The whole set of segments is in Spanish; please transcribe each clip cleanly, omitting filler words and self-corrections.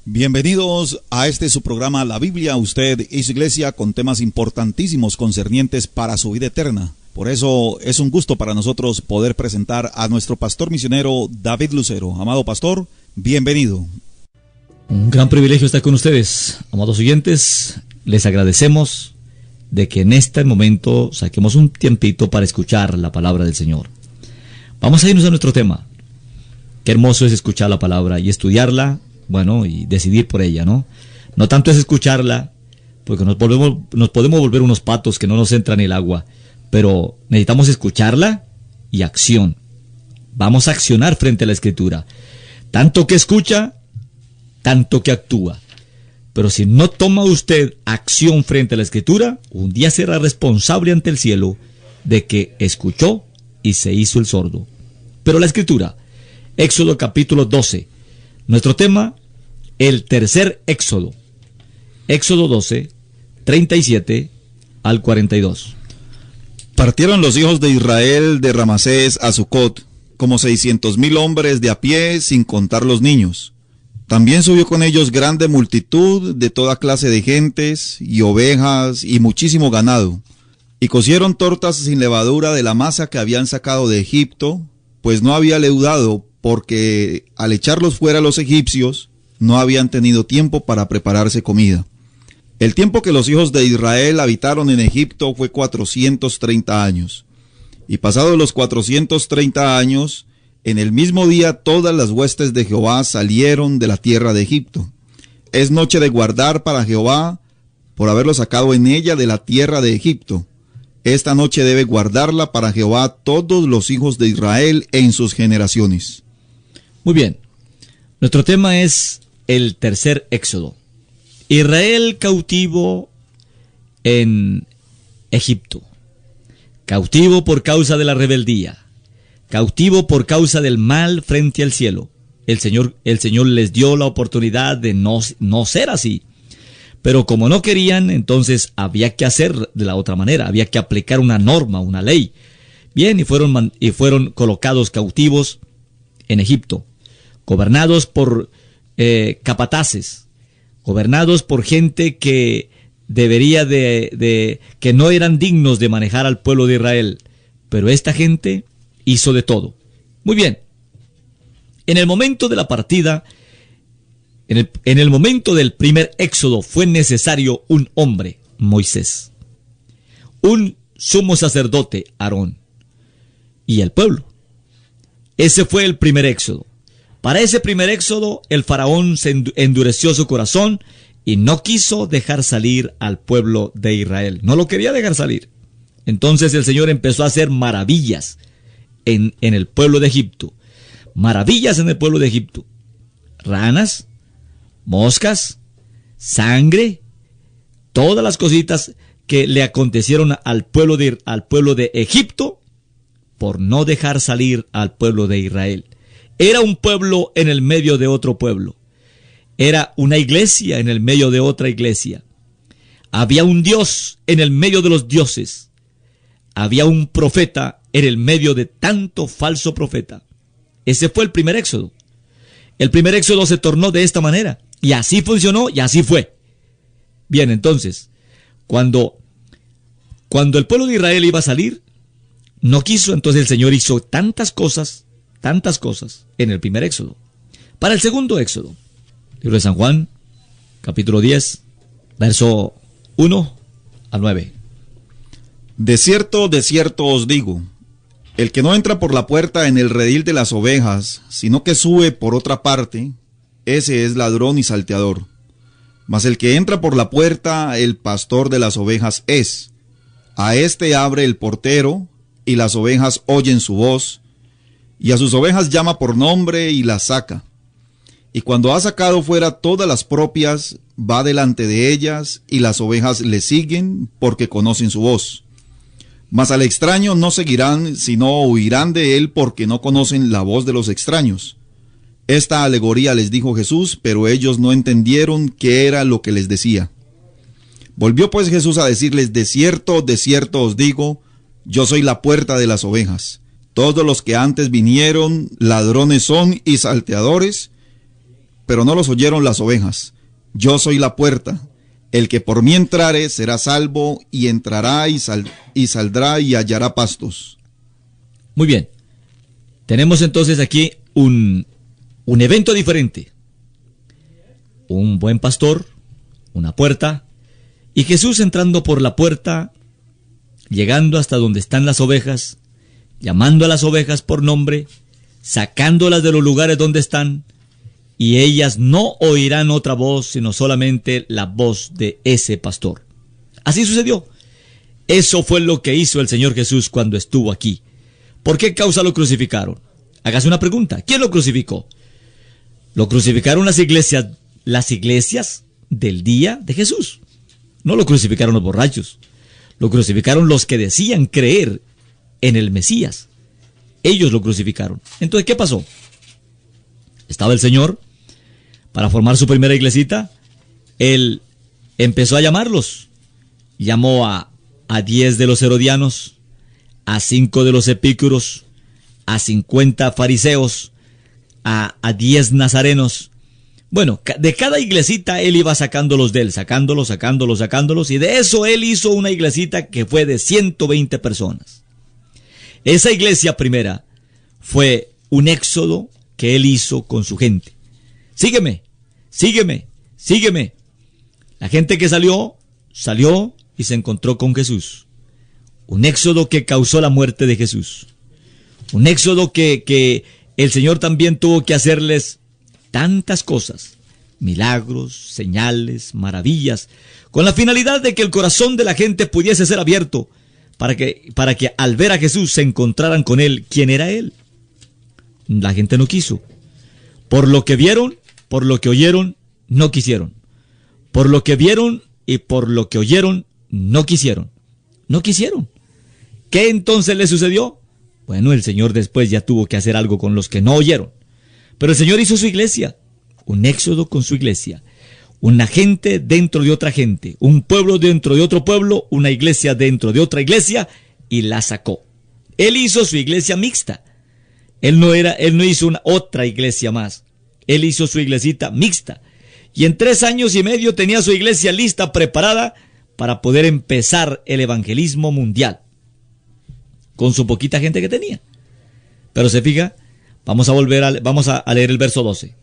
Bienvenidos a su programa La Biblia, usted y su iglesia, con temas importantísimos concernientes para su vida eterna. Por eso es un gusto para nosotros poder presentar a nuestro pastor misionero David Lucero. Amado pastor, bienvenido. Un gran privilegio estar con ustedes, amados oyentes. Les agradecemos de que en este momento saquemos un tiempito para escuchar la palabra del Señor. Vamos a irnos a nuestro tema. Qué hermoso es escuchar la palabra y estudiarla, y decidir por ella, ¿no? No tanto es escucharla, porque nos podemos volver unos patos que no nos entran en el agua, pero necesitamos escucharla y acción. Vamos a accionar frente a la Escritura. Tanto que escucha, tanto que actúa. Pero si no toma usted acción frente a la Escritura, un día será responsable ante el cielo de que escuchó y se hizo el sordo. Pero la Escritura, Éxodo capítulo 12, nuestro tema, el tercer Éxodo. Éxodo 12, 37 al 42. Partieron los hijos de Israel de Ramasés a Sucot, como 600,000 hombres de a pie, sin contar los niños. También subió con ellos grande multitud de toda clase de gentes, y ovejas, y muchísimo ganado. Y cocieron tortas sin levadura de la masa que habían sacado de Egipto, pues no había leudado, porque al echarlos fuera los egipcios, no habían tenido tiempo para prepararse comida. El tiempo que los hijos de Israel habitaron en Egipto fue 430 años. Y pasados los 430 años, en el mismo día todas las huestes de Jehová salieron de la tierra de Egipto. Es noche de guardar para Jehová, por haberlo sacado en ella de la tierra de Egipto. Esta noche debe guardarla para Jehová todos los hijos de Israel en sus generaciones. Muy bien, nuestro tema es el tercer Éxodo. Israel cautivo en Egipto, cautivo por causa de la rebeldía, cautivo por causa del mal frente al cielo. El Señor les dio la oportunidad de no ser así, pero como no querían, entonces había que hacer de la otra manera, había que aplicar una norma, una ley. Bien, y fueron colocados cautivos en Egipto, gobernados por capataces, gobernados por gente que debería que no eran dignos de manejar al pueblo de Israel, pero esta gente hizo de todo. Muy bien, en el momento de la partida, en el momento del primer éxodo, fue necesario un hombre, Moisés, un sumo sacerdote, Aarón, y el pueblo. Ese fue el primer éxodo. Para ese primer éxodo, el faraón se endureció su corazón y no quiso dejar salir al pueblo de Israel. No lo quería dejar salir. Entonces el Señor empezó a hacer maravillas en el pueblo de Egipto. Maravillas en el pueblo de Egipto. Ranas, moscas, sangre, todas las cositas que le acontecieron al pueblo de Egipto por no dejar salir al pueblo de Israel. Era un pueblo en el medio de otro pueblo. Era una iglesia en el medio de otra iglesia. Había un Dios en el medio de los dioses. Había un profeta en el medio de tanto falso profeta. Ese fue el primer éxodo. El primer éxodo se tornó de esta manera. Y así funcionó y así fue. Bien, entonces, cuando el pueblo de Israel iba a salir, no quiso, entonces el Señor hizo tantas cosas en el primer éxodo. Para el segundo éxodo, libro de San Juan, capítulo 10, verso 1 a 9. De cierto os digo, el que no entra por la puerta en el redil de las ovejas, sino que sube por otra parte, ese es ladrón y salteador. Mas el que entra por la puerta, el pastor de las ovejas es. A éste abre el portero, y las ovejas oyen su voz, y a sus ovejas llama por nombre y las saca. Y cuando ha sacado fuera todas las propias, va delante de ellas, y las ovejas le siguen, porque conocen su voz. Mas al extraño no seguirán, sino huirán de él, porque no conocen la voz de los extraños. Esta alegoría les dijo Jesús, pero ellos no entendieron qué era lo que les decía. Volvió pues Jesús a decirles, de cierto os digo, yo soy la puerta de las ovejas. Todos los que antes vinieron, ladrones son y salteadores, pero no los oyeron las ovejas. Yo soy la puerta. El que por mí entrare será salvo, y entrará y saldrá y hallará pastos. Muy bien. Tenemos entonces aquí un evento diferente. Un buen pastor, una puerta, y Jesús entrando por la puerta, llegando hasta donde están las ovejas, llamando a las ovejas por nombre, sacándolas de los lugares donde están, y ellas no oirán otra voz, sino solamente la voz de ese pastor. Así sucedió. Eso fue lo que hizo el Señor Jesús cuando estuvo aquí. ¿Por qué causa lo crucificaron? Hágase una pregunta. ¿Quién lo crucificó? Lo crucificaron las iglesias del día de Jesús. No lo crucificaron los borrachos. Lo crucificaron los que decían creer en el Mesías. Ellos lo crucificaron. Entonces, ¿qué pasó? Estaba el Señor para formar su primera iglesita. Él empezó a llamarlos. Llamó a 10 de los herodianos, a 5 de los epícuros, a 50 fariseos, a 10 nazarenos. Bueno, de cada iglesita él iba sacándolos de él, sacándolos, y de eso él hizo una iglesita que fue de 120 personas. Esa iglesia primera fue un éxodo que él hizo con su gente. Sígueme, sígueme, sígueme. La gente que salió y se encontró con Jesús. Un éxodo que causó la muerte de Jesús. Un éxodo que el Señor también tuvo que hacerles tantas cosas, milagros, señales, maravillas, con la finalidad de que el corazón de la gente pudiese ser abierto para que al ver a Jesús se encontraran con él. ¿Quién era él? La gente no quiso. Por lo que vieron, por lo que oyeron, no quisieron. Por lo que vieron y por lo que oyeron, no quisieron. No quisieron. ¿Qué entonces le sucedió? Bueno, el Señor después ya tuvo que hacer algo con los que no oyeron. Pero el Señor hizo su iglesia, un éxodo con su iglesia, una gente dentro de otra gente, un pueblo dentro de otro pueblo, una iglesia dentro de otra iglesia, y la sacó. Él hizo su iglesia mixta. Él no hizo una otra iglesia más. Él hizo su iglesita mixta. Y en 3 años y medio tenía su iglesia lista, preparada para poder empezar el evangelismo mundial. Con su poquita gente que tenía. Pero se fija, vamos a leer el verso 12.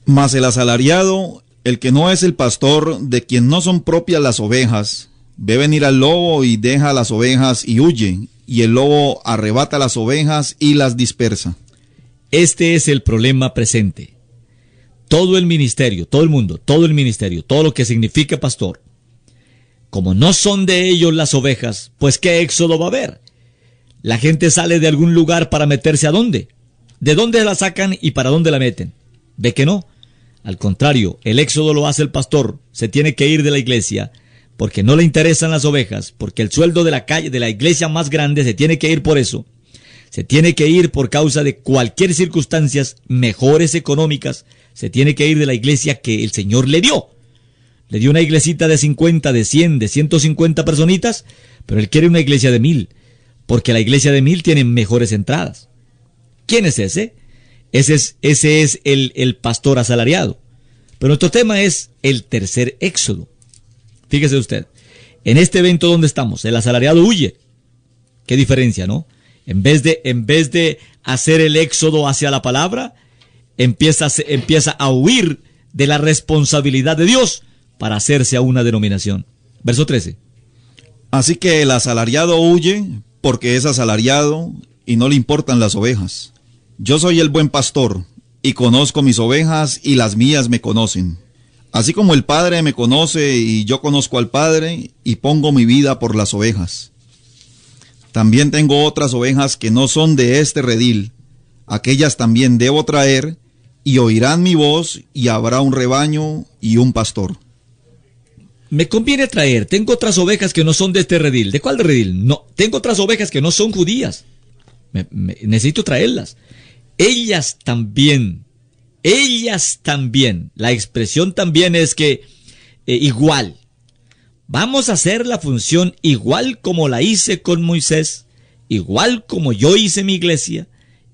Mas el asalariado, el que no es el pastor, de quien no son propias las ovejas, ve venir al lobo y deja las ovejas y huye, y el lobo arrebata las ovejas y las dispersa. Este es el problema presente. Todo el ministerio, todo el mundo, todo el ministerio, todo lo que significa pastor, como no son de ellos las ovejas, pues ¿qué éxodo va a haber? La gente sale de algún lugar para meterse ¿a dónde? ¿De dónde la sacan y para dónde la meten? ¿Ve que no? Al contrario, el éxodo lo hace el pastor. Se tiene que ir de la iglesia porque no le interesan las ovejas, porque el sueldo de la calle, de la iglesia más grande, se tiene que ir por eso. Se tiene que ir por causa de cualquier circunstancias mejores económicas. Se tiene que ir de la iglesia que el Señor le dio. Le dio una iglesita de 50, de 100, de 150 personitas, pero él quiere una iglesia de 1000, porque la iglesia de 1000 tiene mejores entradas. ¿Quién es ese? Ese es el pastor asalariado. Pero nuestro tema es el tercer éxodo. Fíjese usted, en este evento donde estamos, el asalariado huye. ¿Qué diferencia, no? En vez de hacer el éxodo hacia la palabra, empieza a huir de la responsabilidad de Dios para hacerse a una denominación. Verso 13. Así que el asalariado huye porque es asalariado y no le importan las ovejas. Yo soy el buen pastor y conozco mis ovejas y las mías me conocen. Así como el Padre me conoce y yo conozco al Padre y pongo mi vida por las ovejas. También tengo otras ovejas que no son de este redil. Aquellas también debo traer y oirán mi voz y habrá un rebaño y un pastor. Me conviene traer, tengo otras ovejas que no son de este redil. ¿De cuál redil? No, tengo otras ovejas que no son judías. Necesito traerlas. Ellas también. La expresión también es que igual. Vamos a hacer la función igual como la hice con Moisés, igual como yo hice mi iglesia,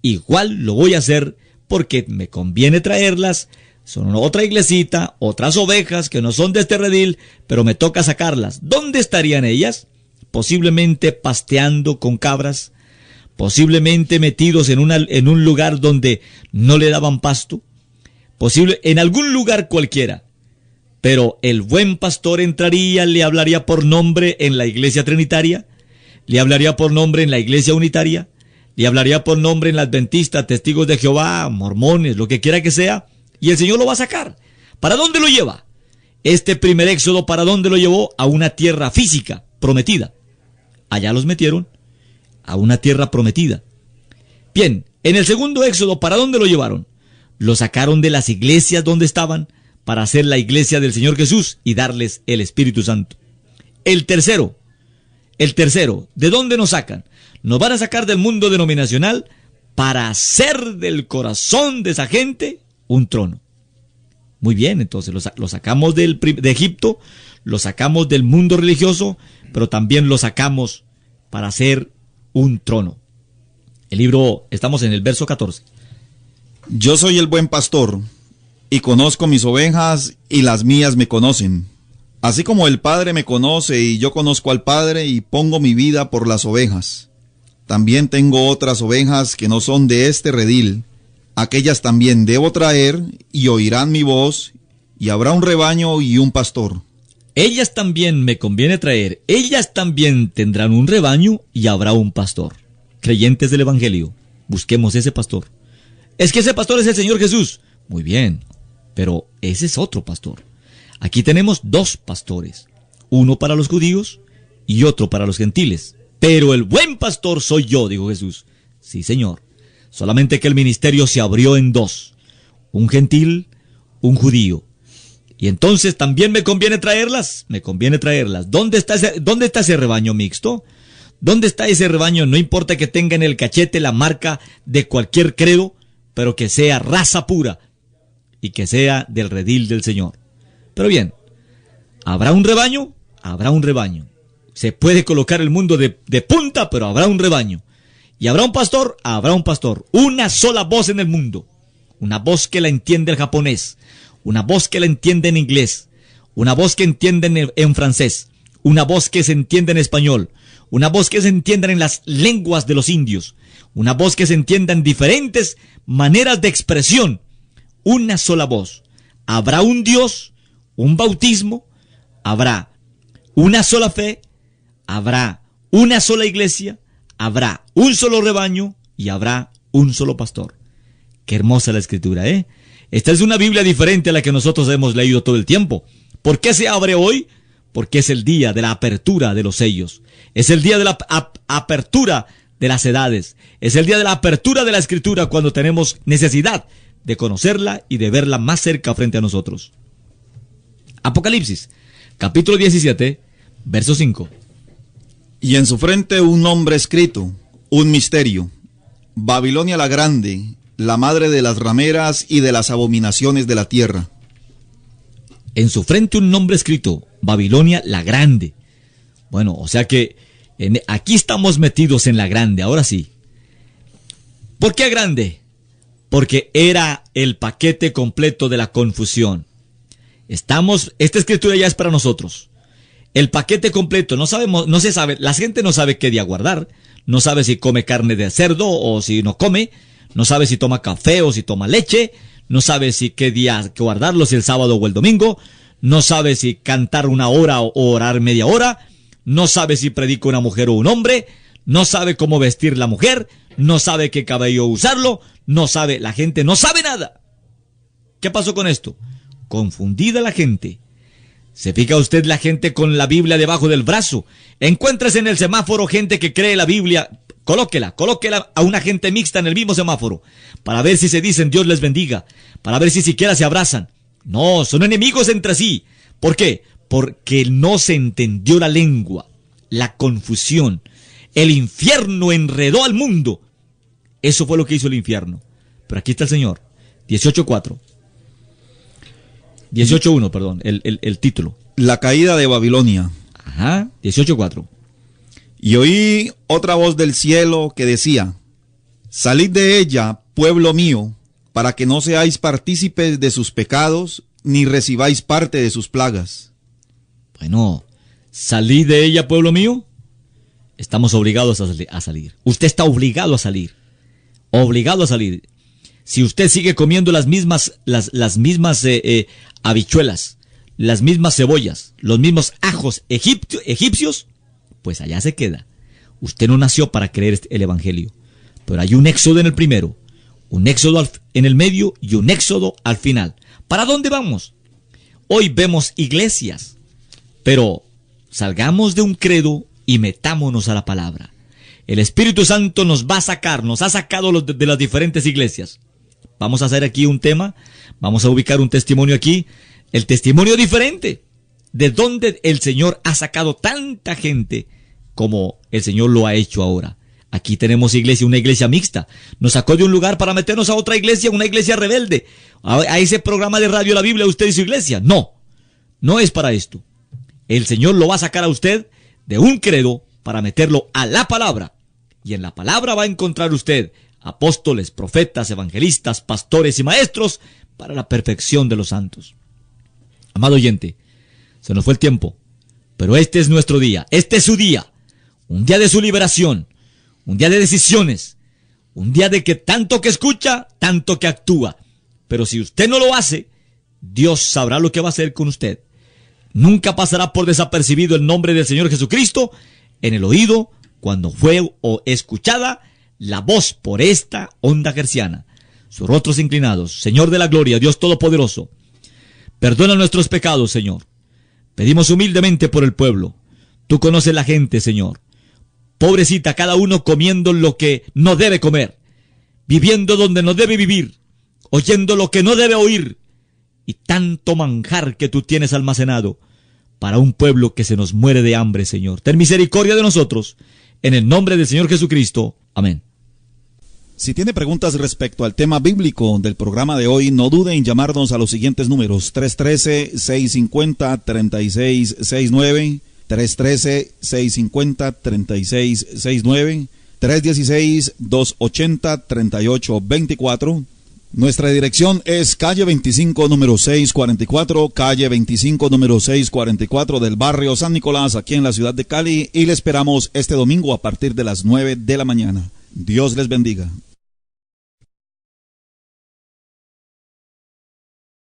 igual lo voy a hacer porque me conviene traerlas. Son otra iglesita, otras ovejas que no son de este redil, pero me toca sacarlas. ¿Dónde estarían ellas? Posiblemente pasteando con cabras, posiblemente metidos en un lugar donde no le daban pasto, en algún lugar cualquiera. Pero el buen pastor entraría, le hablaría por nombre en la iglesia trinitaria, le hablaría por nombre en la iglesia unitaria, le hablaría por nombre en la adventista, testigos de Jehová, mormones, lo que quiera que sea, y el Señor lo va a sacar. ¿Para dónde lo lleva? Este primer éxodo, ¿para dónde lo llevó? A una tierra física, prometida. Allá los metieron a una tierra prometida. Bien, en el segundo éxodo, ¿para dónde lo llevaron? Lo sacaron de las iglesias donde estaban para hacer la iglesia del Señor Jesús y darles el Espíritu Santo. El tercero, ¿de dónde nos sacan? Nos van a sacar del mundo denominacional para hacer del corazón de esa gente un trono. Muy bien, entonces lo sacamos de Egipto, lo sacamos del mundo religioso, pero también lo sacamos para hacer un trono. El libro, estamos en el verso 14. Yo soy el buen pastor, y conozco mis ovejas, y las mías me conocen. Así como el Padre me conoce, y yo conozco al Padre, y pongo mi vida por las ovejas. También tengo otras ovejas que no son de este redil. Aquellas también debo traer, y oirán mi voz, y habrá un rebaño y un pastor. Ellas también me conviene traer, ellas también tendrán un rebaño y habrá un pastor. Creyentes del Evangelio, busquemos ese pastor. Es que ese pastor es el Señor Jesús. Muy bien, pero ese es otro pastor. Aquí tenemos dos pastores, uno para los judíos y otro para los gentiles. Pero el buen pastor soy yo, dijo Jesús. Sí, Señor. Solamente que el ministerio se abrió en dos, un gentil, un judío. Y entonces también me conviene traerlas, ¿Dónde está ese rebaño mixto? ¿Dónde está ese rebaño? No importa que tenga en el cachete la marca de cualquier credo, pero que sea raza pura y que sea del redil del Señor. Pero bien, ¿habrá un rebaño? Habrá un rebaño. Se puede colocar el mundo de punta, pero habrá un rebaño. ¿Y habrá un pastor? Habrá un pastor. Una sola voz en el mundo. Una voz que la entiende el japonés. Una voz que la entiende en inglés. Una voz que entiende en francés. Una voz que se entiende en español. Una voz que se entienda en las lenguas de los indios. Una voz que se entienda en diferentes maneras de expresión. Una sola voz. Habrá un Dios, un bautismo. Habrá una sola fe. Habrá una sola iglesia. Habrá un solo rebaño y habrá un solo pastor. Qué hermosa la escritura, ¿eh? Esta es una Biblia diferente a la que nosotros hemos leído todo el tiempo. ¿Por qué se abre hoy? Porque es el día de la apertura de los sellos. Es el día de la apertura de las edades. Es el día de la apertura de la escritura cuando tenemos necesidad de conocerla y de verla más cerca frente a nosotros. Apocalipsis, capítulo 17, verso 5. Y en su frente un nombre escrito, un misterio. Babilonia la grande, la madre de las rameras y de las abominaciones de la tierra. En su frente un nombre escrito, Babilonia la grande. Bueno, o sea que aquí estamos metidos en la grande, ahora sí. ¿Por qué grande? Porque era el paquete completo de la confusión. Esta escritura ya es para nosotros. El paquete completo, no se sabe, la gente no sabe qué día guardar, no sabe si come carne de cerdo o si no come, no sabe si toma café o si toma leche, no sabe si qué día guardarlo, si el sábado o el domingo, no sabe si cantar una hora o orar media hora, no sabe si predica una mujer o un hombre, no sabe cómo vestir la mujer, no sabe qué cabello usarlo, la gente no sabe nada. ¿Qué pasó con esto? Confundida la gente. ¿Se fija usted la gente con la Biblia debajo del brazo? Encuéntrese en el semáforo gente que cree la Biblia, colóquela a una gente mixta en el mismo semáforo, para ver si se dicen Dios les bendiga, para ver si siquiera se abrazan. No, son enemigos entre sí. ¿Por qué? Porque no se entendió la lengua, la confusión. El infierno enredó al mundo. Eso fue lo que hizo el infierno. Pero aquí está el Señor. 18.4. 18.1, perdón, el título. La caída de Babilonia. Ajá, 18.4. Y oí otra voz del cielo que decía: salid de ella, pueblo mío, para que no seáis partícipes de sus pecados, ni recibáis parte de sus plagas. Bueno, ¿salid de ella, pueblo mío? Estamos obligados a salir. Usted está obligado a salir. Obligado a salir. Si usted sigue comiendo las mismas habichuelas, las mismas cebollas, los mismos ajos egipcios, pues allá se queda. Usted no nació para creer el evangelio. Pero hay un éxodo en el primero, un éxodo en el medio y un éxodo al final. ¿Para dónde vamos? Hoy vemos iglesias, pero salgamos de un credo y metámonos a la palabra. El Espíritu Santo nos va a sacar, nos ha sacado de las diferentes iglesias. Vamos a hacer aquí un tema, vamos a ubicar un testimonio aquí, el testimonio diferente, de donde el Señor ha sacado tanta gente como el Señor lo ha hecho ahora. Aquí tenemos iglesia, una iglesia mixta. Nos sacó de un lugar para meternos a otra iglesia, una iglesia rebelde. A ese programa de radio La Biblia, usted y su iglesia. No, no es para esto. El Señor lo va a sacar a usted de un credo para meterlo a la palabra. Y en la palabra va a encontrar usted apóstoles, profetas, evangelistas, pastores y maestros para la perfección de los santos. Amado oyente, se nos fue el tiempo, pero este es nuestro día, este es su día. Un día de su liberación. Un día de decisiones, un día de que tanto que escucha, tanto que actúa. Pero si usted no lo hace, Dios sabrá lo que va a hacer con usted. Nunca pasará por desapercibido el nombre del Señor Jesucristo en el oído cuando fue o escuchada la voz por esta onda gerciana. Sus rostros inclinados, Señor de la gloria, Dios Todopoderoso, perdona nuestros pecados, Señor. Pedimos humildemente por el pueblo. Tú conoces la gente, Señor. Pobrecita, cada uno comiendo lo que no debe comer, viviendo donde no debe vivir, oyendo lo que no debe oír, y tanto manjar que tú tienes almacenado para un pueblo que se nos muere de hambre, Señor. Ten misericordia de nosotros, en el nombre del Señor Jesucristo. Amén. Si tiene preguntas respecto al tema bíblico del programa de hoy, no dude en llamarnos a los siguientes números: 313-650-3669, 313-650-3669, 316-280-3824. Nuestra dirección es calle 25, número 644, calle 25, número 644 del barrio San Nicolás, aquí en la ciudad de Cali, y le esperamos este domingo a partir de las 9 de la mañana. Dios les bendiga.